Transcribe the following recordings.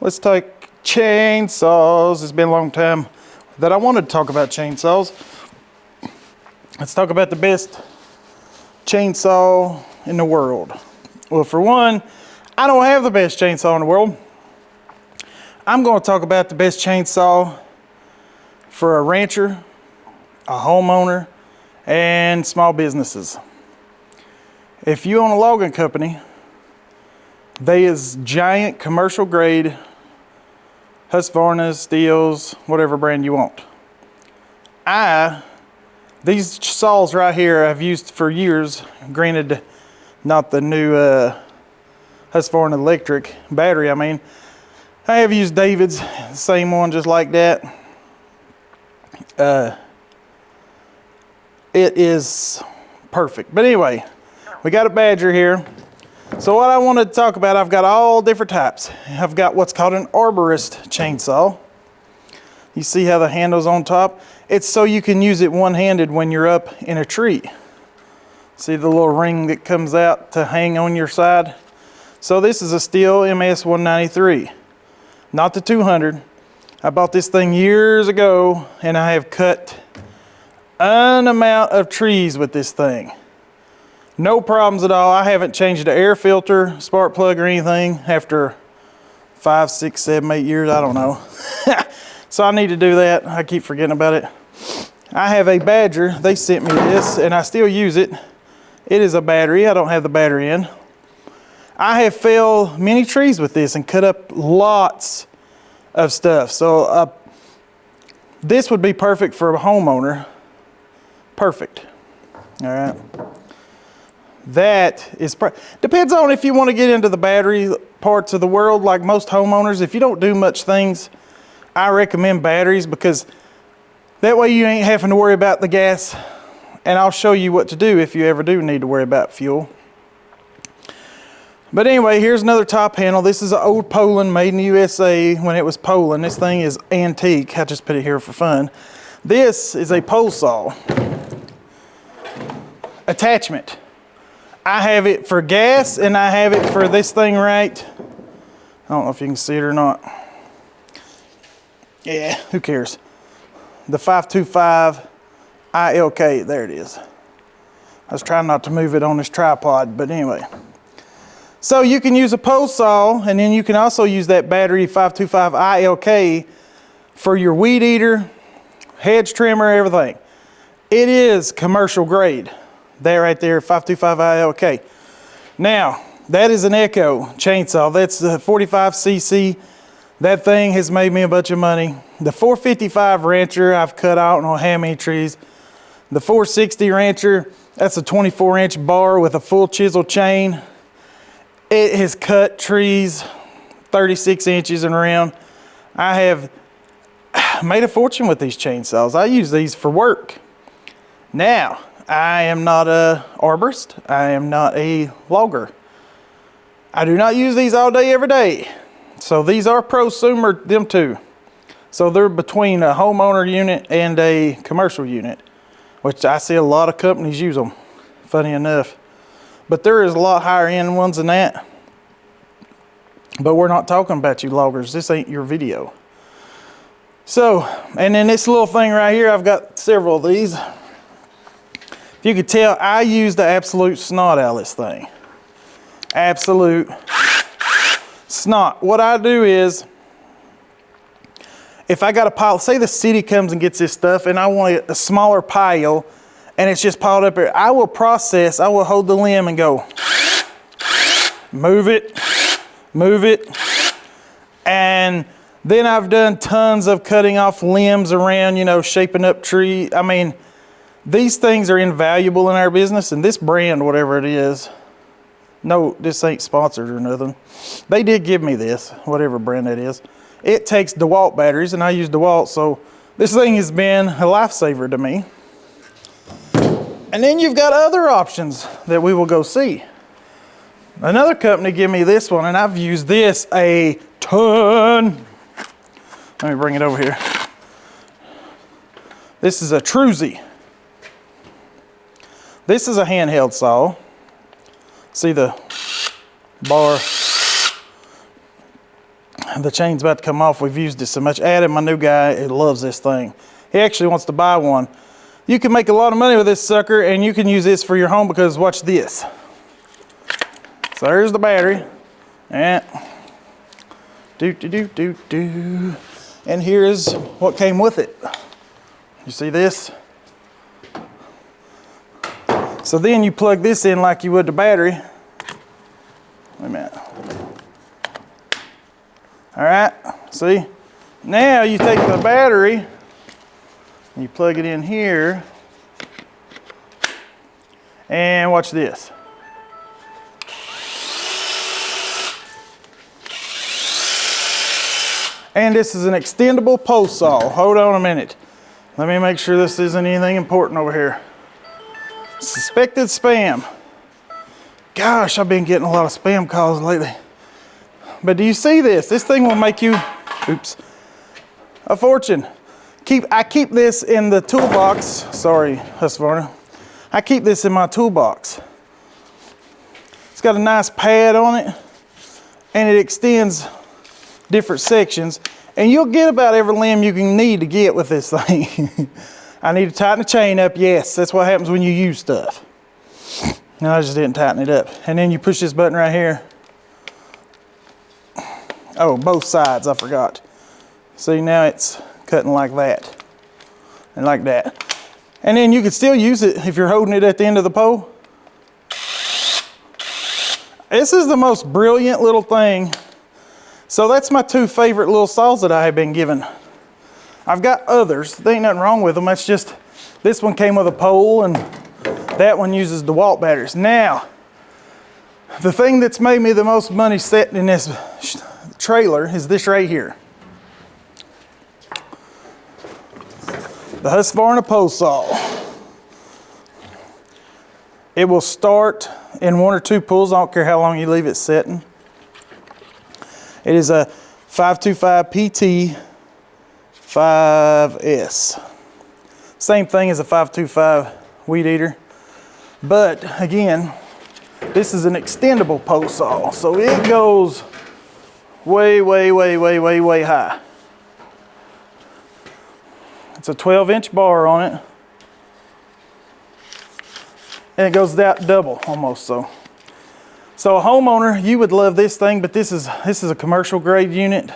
let's take chainsaws. It's been a long time that I wanted to talk about chainsaws. Let's talk about the best chainsaw in the world. Well, for one, I don't have the best chainsaw in the world. I'm going to talk about the best chainsaw for a rancher, a homeowner, and small businesses. If you own a logging company, they is giant commercial grade Husqvarna, Stihl's, whatever brand you want. These saws right here I've used for years, granted not the new Husqvarna electric battery, I have used David's, same one just like that. It is perfect. But anyway, we got a Badger here. So what I wanted to talk about, I've got all different types. I've got what's called an arborist chainsaw. You see how the handle's on top? It's so you can use it one-handed when you're up in a tree. See the little ring that comes out to hang on your side? So this is a Stihl MS-193, not the 200. I bought this thing years ago and I have cut an amount of trees with this thing. No problems at all. I haven't changed the air filter, spark plug or anything after 5, 6, 7, 8 years, I don't know. So I need to do that. I keep forgetting about it. I have a Badger. They sent me this and I still use it. It is a battery. I don't have the battery in. I have felled many trees with this and cut up lots of stuff. So this would be perfect for a homeowner. Perfect. All right. That is, depends on if you want to get into the battery parts of the world. Like most homeowners, if you don't do much things, I recommend batteries because that way you ain't having to worry about the gas. And I'll show you what to do if you ever do need to worry about fuel. But anyway, here's another top handle. This is an old Poland made in the USA when it was Poland. This thing is antique. I just put it here for fun. This is a pole saw attachment. I have it for gas and I have it for this thing right. I don't know if you can see it or not. Yeah, who cares? The 525 ILK, there it is. I was trying not to move it on this tripod, but anyway. So you can use a pole saw and then you can also use that battery 525 ILK for your weed eater, hedge trimmer, everything. It is commercial grade. There right there, 525 ILK. Now, that is an Echo chainsaw. That's a 45cc. That thing has made me a bunch of money. The 455 Rancher, I've cut out I don't know how many trees. The 460 Rancher, that's a 24-inch bar with a full chisel chain. It has cut trees 36 inches and around. I have made a fortune with these chainsaws. I use these for work. Now, I am not an arborist. I am not a logger. I do not use these all day, every day. So these are prosumer, them too. So they're between a homeowner unit and a commercial unit, which I see a lot of companies use them, funny enough. But there is a lot higher end ones than that. But we're not talking about you loggers. This ain't your video. So, and then this little thing right here, I've got several of these. You could tell I use the absolute snot out of this thing. Absolute snot. What I do is, if I got a pile, say the city comes and gets this stuff and I want a smaller pile and it's just piled up here, I will process, I will hold the limb and go, move it, and then I've done tons of cutting off limbs around, you know, shaping up tree. I mean, these things are invaluable in our business, and this brand, whatever it is, no, this ain't sponsored or nothing. They did give me this, whatever brand that is. It takes DeWalt batteries, and I use DeWalt, so this thing has been a lifesaver to me. And then you've got other options that we will go see. Another company gave me this one, and I've used this a ton. Let me bring it over here. This is a Truzy. This is a handheld saw. See the bar? The chain's about to come off. We've used it so much. Adam, my new guy, he loves this thing. He actually wants to buy one. You can make a lot of money with this sucker, and you can use this for your home because watch this. So there's the battery. And and here's what came with it. You see this? So then you plug this in like you would the battery. Wait a minute. All right, see? Now you take the battery and you plug it in here. And watch this. And this is an extendable post saw. Hold on a minute. Let me make sure this isn't anything important over here. Suspected spam. Gosh, I've been getting a lot of spam calls lately. But do you see this? This thing will make you, oops, a fortune. I keep this in the toolbox. Sorry, Husqvarna. I keep this in my toolbox. It's got a nice pad on it, and it extends different sections, and you'll get about every limb you can need to get with this thing. I need to tighten the chain up. Yes, that's what happens when you use stuff. No, I just didn't tighten it up. And then you push this button right here. Oh, both sides, I forgot. See, now it's cutting like that and like that. And then you can still use it if you're holding it at the end of the pole. This is the most brilliant little thing. So that's my two favorite little saws that I have been given. I've got others. There ain't nothing wrong with them. That's just, this one came with a pole and that one uses DeWalt batteries. Now, the thing that's made me the most money sitting in this trailer is this right here. The Husqvarna pole saw. It will start in 1 or 2 pulls. I don't care how long you leave it sitting. It is a 525 PT 5S. Same thing as a 525 weed eater. But again, this is an extendable pole saw. So it goes way, way, way, way, way, way high. It's a 12-inch bar on it. And it goes that double almost so. So a homeowner, you would love this thing, but this is a commercial grade unit.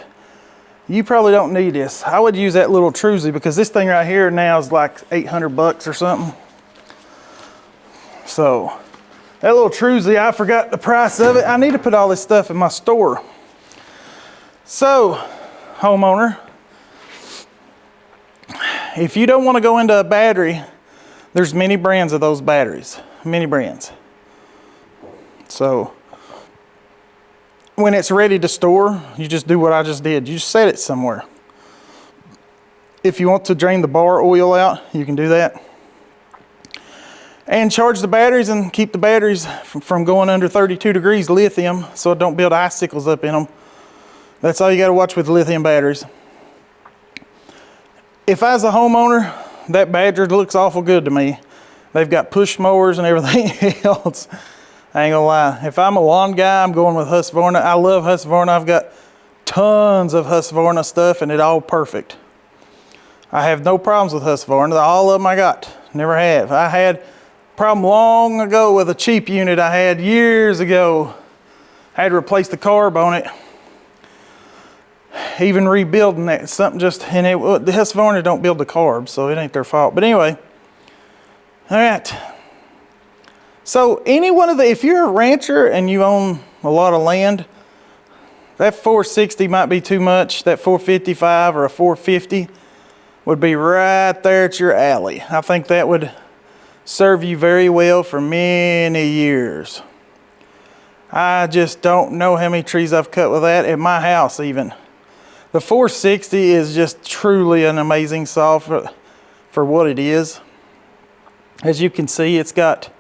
You probably don't need this. I would use that little Truzy because this thing right here now is like 800 bucks or something. So that little Truzy, I forgot the price of it. I need to put all this stuff in my store. So, homeowner, if you don't want to go into a battery, there's many brands of those batteries, many brands. So, when it's ready to store, you just do what I just did. You just set it somewhere. If you want to drain the bar oil out, you can do that. And charge the batteries and keep the batteries from going under 32 degrees lithium so it don't build icicles up in them. That's all you got to watch with lithium batteries. If I was a homeowner, that Badger looks awful good to me. They've got push mowers and everything else. I ain't gonna lie. If I'm a lawn guy, I'm going with Husqvarna. I love Husqvarna. I've got tons of Husqvarna stuff and it's all perfect. I have no problems with Husqvarna. All of them I got. Never have. I had a problem long ago with a cheap unit I had years ago. I had to replace the carb on it. Even rebuilding that, something just, and the Husqvarna don't build the carbs, so it ain't their fault. But anyway, all right. So any one of the, if you're a rancher and you own a lot of land, that 460 might be too much. That 455 or a 450 would be right there at your alley. I think that would serve you very well for many years. I just don't know how many trees I've cut with that at my house even. The 460 is just truly an amazing saw for what it is. As you can see, it's got,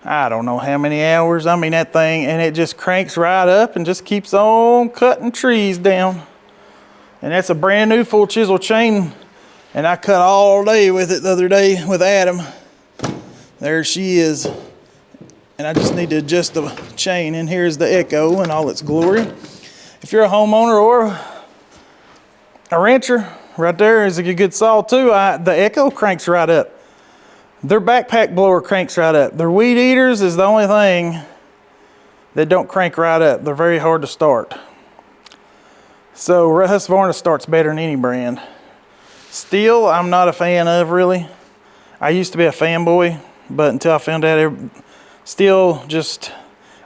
I don't know how many hours. I mean, that thing, and it just cranks right up and just keeps on cutting trees down. And that's a brand new full chisel chain. And I cut all day with it the other day with Adam. There she is. And I just need to adjust the chain. And here's the Echo in all its glory. if you're a homeowner or a rancher, right there is a good saw too. The Echo cranks right up. Their backpack blower cranks right up. Their weed eaters is the only thing that don't crank right up. They're very hard to start. So Husqvarna starts better than any brand. Stihl, I'm not a fan of really. I used to be a fanboy, but until I found out Stihl just,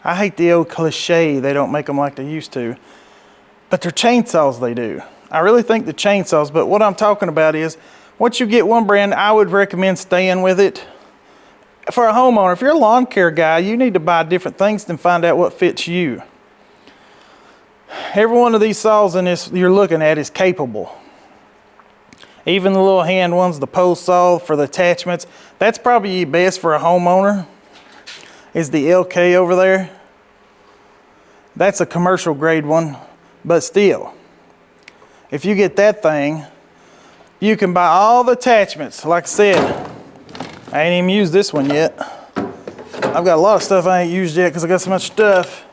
I hate the old cliche, they don't make them like they used to. But their chainsaws, they do. I really think the chainsaws, but what I'm talking about is, once you get one brand, I would recommend staying with it. For a homeowner, if you're a lawn care guy, you need to buy different things and find out what fits you. Every one of these saws in this you're looking at is capable. Even the little hand ones, the post saw for the attachments, that's probably best for a homeowner, is the LK over there. That's a commercial grade one, but still, if you get that thing, you can buy all the attachments. Like I said, I ain't even used this one yet. I've got a lot of stuff I ain't used yet because I got so much stuff.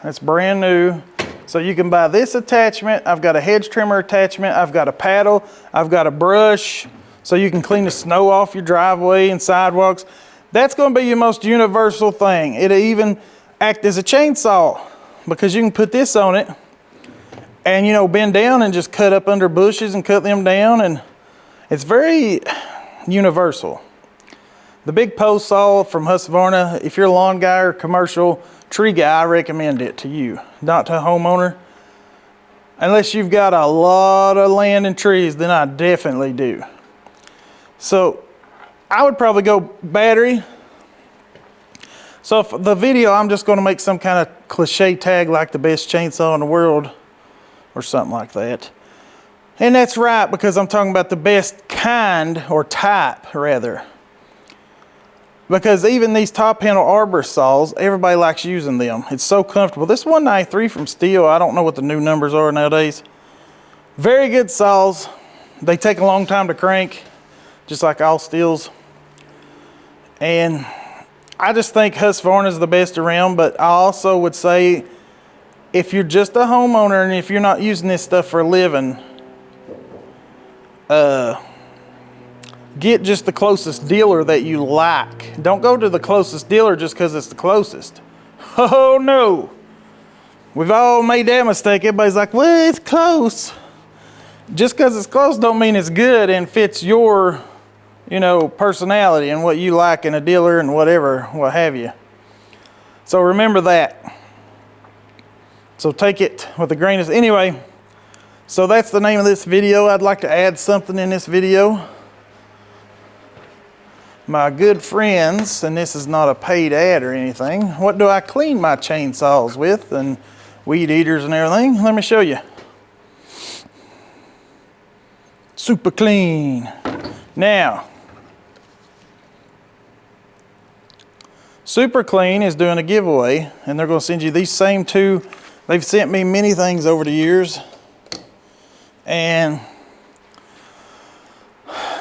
That's brand new. So you can buy this attachment. I've got a hedge trimmer attachment. I've got a paddle. I've got a brush. So you can clean the snow off your driveway and sidewalks. That's going to be your most universal thing. It'll even act as a chainsaw because you can put this on it and, you know, bend down and just cut up under bushes and cut them down, and it's very universal. The big post saw from Husqvarna, if you're a lawn guy or commercial tree guy, I recommend it to you, not to a homeowner. Unless you've got a lot of land and trees, then I definitely do. So I would probably go battery. So for the video, I'm just going to make some kind of cliche tag like the best chainsaw in the world or something like that. And that's right, because I'm talking about the best kind, or type rather. Because even these top handle arbor saws, everybody likes using them. It's so comfortable. This 193 from Stihl, I don't know what the new numbers are nowadays. Very good saws. They take a long time to crank, just like all Stihls. And I just think Husqvarna is the best around, but I also would say if you're just a homeowner and if you're not using this stuff for a living, get just the closest dealer that you like. Don't go to the closest dealer just because it's the closest. Oh no. We've all made that mistake. Everybody's like, well, it's close. Just because it's close don't mean it's good and fits your, you know, personality and what you like in a dealer and whatever, what have you. So remember that. So take it with a grain of, anyway, so that's the name of this video. I'd like to add something in this video. My good friends, and this is not a paid ad or anything, what do I clean my chainsaws with and weed eaters and everything? Let me show you. Super Clean. Now, Super Clean is doing a giveaway, and they're going to send you these same two. They've sent me many things over the years, and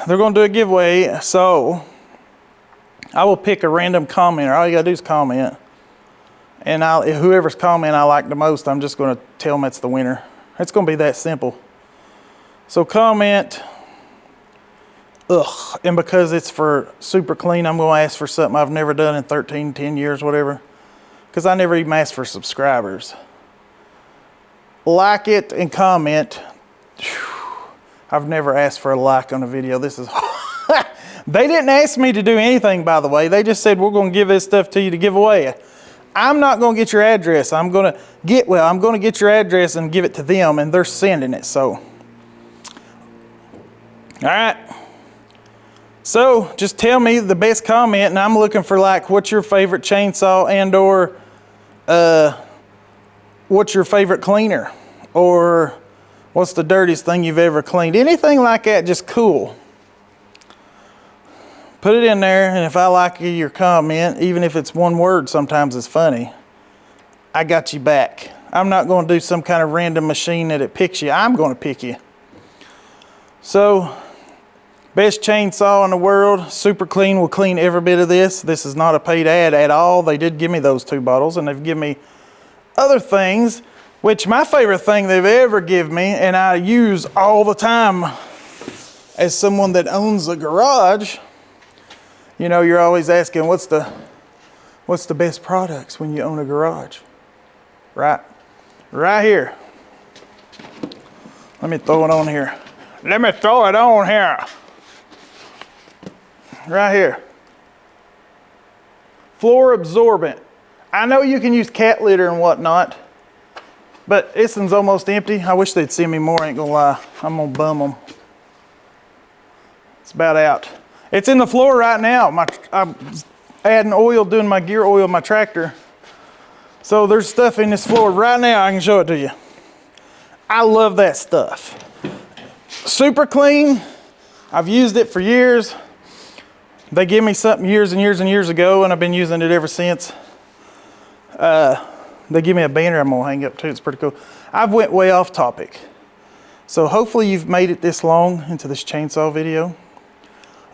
they're going to do a giveaway. So I will pick a random commenter. All you gotta do is comment, and whoever's comment I like the most, I'm just going to tell them it's the winner. It's going to be that simple. So comment. And because it's for Super Clean, I'm going to ask for something I've never done in 10 years, whatever, because I never even asked for subscribers. Like it and comment. I've never asked for a like on a video. This is they didn't ask me to do anything, by the way. They just said, we're going to give this stuff to you to give away. I'm not going to get your address. I'm going to get your address and give it to them, and they're sending it. So, all right. So just tell me the best comment, and I'm looking for, like, what's your favorite chainsaw, and or what's your favorite cleaner, or what's the dirtiest thing you've ever cleaned? Anything like that, just cool. Put it in there, and if I like your comment, even if it's one word, sometimes it's funny, I got you back. I'm not going to do some kind of random machine that it picks you. I'm going to pick you. So, best chainsaw in the world, Super Clean will clean every bit of this. This is not a paid ad at all. They did give me those 2 bottles, and they've given me other things, which my favorite thing they've ever given me, and I use all the time as someone that owns a garage. You know, you're always asking, what's the best products when you own a garage? Right here. Let me throw it on here. Let me throw it on here. Right here. Floor absorbent. I know you can use cat litter and whatnot, but this one's almost empty. I wish they'd see me more, ain't gonna lie. I'm gonna bum them. It's about out. It's in the floor right now. I'm adding oil, doing my gear oil, my tractor. So there's stuff in this floor right now. I can show it to you. I love that stuff. Super clean. I've used it for years. They gave me something years and years and years ago, and I've been using it ever since. They give me a banner I'm gonna hang up too. It's pretty cool. I've went way off topic. So hopefully you've made it this long into this chainsaw video.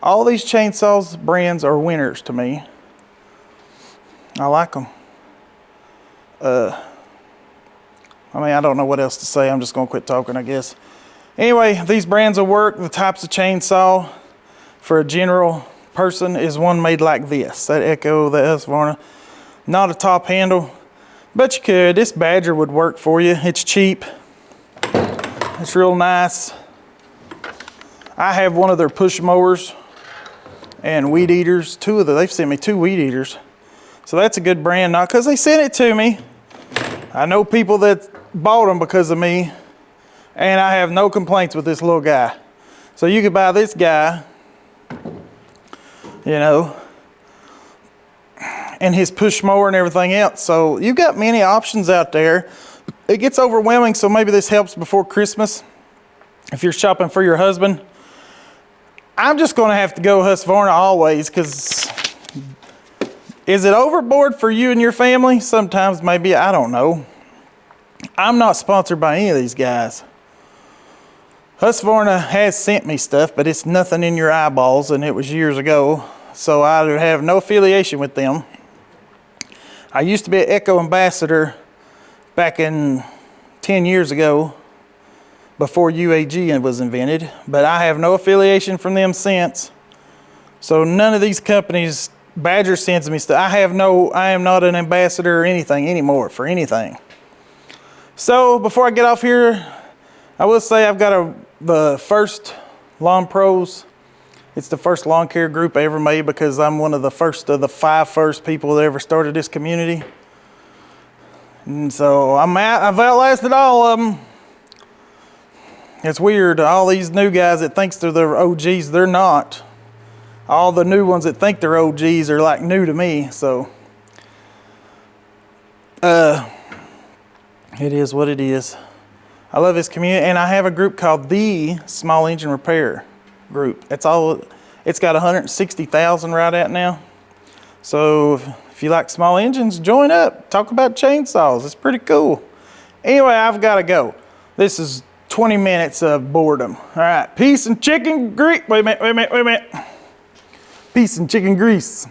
All these chainsaws brands are winners to me. I like them. I mean, I don't know what else to say. I'm just gonna quit talking, I guess. Anyway, these brands will work. The types of chainsaw for a general person is one made like this. That Echo, the Husqvarna. Not a top handle, but you could. This Badger would work for you. It's cheap. It's real nice. I have one of their push mowers and weed eaters. They've sent me 2 weed eaters. So that's a good brand, not because they sent it to me. I know people that bought them because of me, and I have no complaints with this little guy. So you could buy this guy, you know, and his push mower and everything else. So you've got many options out there. It gets overwhelming, so maybe this helps before Christmas if you're shopping for your husband. I'm just gonna have to go Husqvarna always, because is it overboard for you and your family? Sometimes maybe, I don't know. I'm not sponsored by any of these guys. Husqvarna has sent me stuff, but it's nothing in your eyeballs, and it was years ago, so I have no affiliation with them. I used to be an Echo ambassador back in 10 years ago, before UAG was invented, but I have no affiliation from them since. So none of these companies, Badger sends me stuff. I am not an ambassador or anything anymore for anything. So before I get off here, I will say I've got the first Lawn Pros. It's the first lawn care group I ever made, because I'm one of the 5 first people that ever started this community. And so I've outlasted all of them. It's weird, all these new guys that thinks they're the OGs, they're not. All the new ones that think they're OGs are like new to me, so. It is what it is. I love this community, and I have a group called the Small Engine Repair Group. It's got 160,000 right at now. So if you like small engines, join up. Talk about chainsaws. It's pretty cool. Anyway, I've got to go. This is 20 minutes of boredom. All right, peace and chicken grease. Wait a minute. Peace and chicken grease.